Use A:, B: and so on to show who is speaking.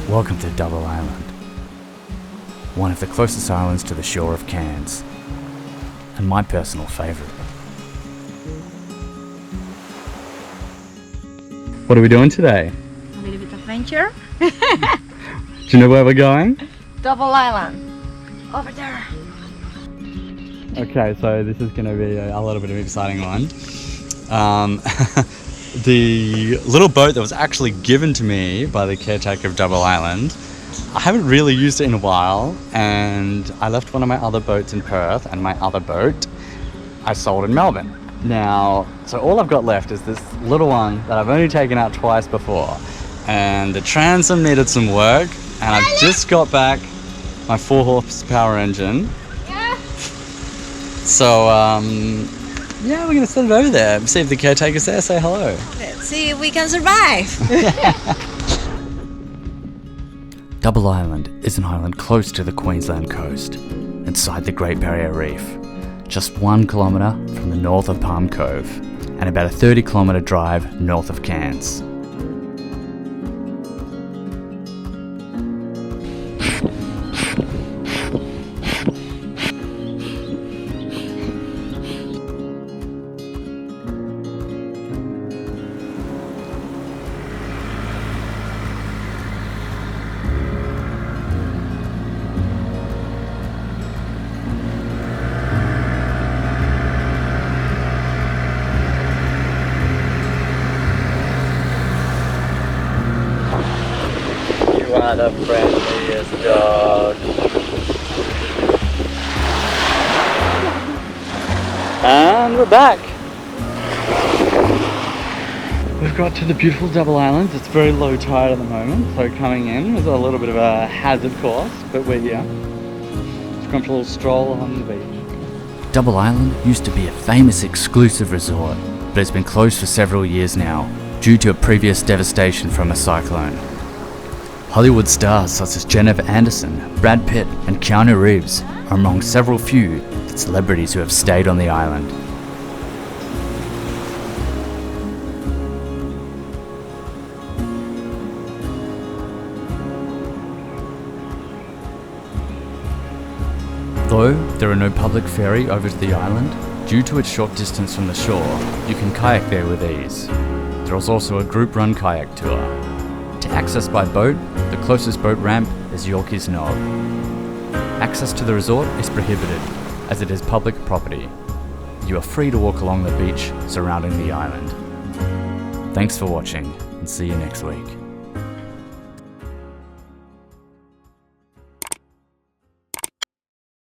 A: Welcome to Double Island, one of the closest islands to the shore of Cairns, and my personal favourite. What are we doing today?
B: A little bit of adventure.
A: Do you know where we're going?
B: Double Island. Over there.
A: Okay, so this is going to be a little bit of an exciting one. The little boat that was actually given to me by the caretaker of Double Island, I haven't really used it in a while, and I left one of my other boats in Perth, and my other boat I sold in Melbourne. Now, so all I've got left is this little one that I've only taken out twice before, and the transom needed some work, and I've just got back my 4 horsepower engine. So, yeah, we're going to send it over there, see if the caretaker's there, say hello.
B: Let's see if we can survive.
A: Double Island is an island close to the Queensland coast, inside the Great Barrier Reef, just 1 kilometre from the north of Palm Cove, and about a 30-kilometre drive north of Cairns. You are the friendliest dog. And we're back. We've got to the beautiful Double Island. It's very low tide at the moment, so coming in was a little bit of a hazard course, but we're here. Just gone for a little stroll along the beach. Double Island used to be a famous exclusive resort, but it's been closed for several years now, due to a previous devastation from a cyclone. Hollywood stars such as Jennifer Aniston, Brad Pitt and Keanu Reeves are among several few celebrities who have stayed on the island. Though there are no public ferry over to the island, due to its short distance from the shore, you can kayak there with ease. There is also a group-run kayak tour. To access by boat, the closest boat ramp is Yorkeys Knob. Access to the resort is prohibited, as it is public property. You are free to walk along the beach surrounding the island. Thanks for watching, and see you next week.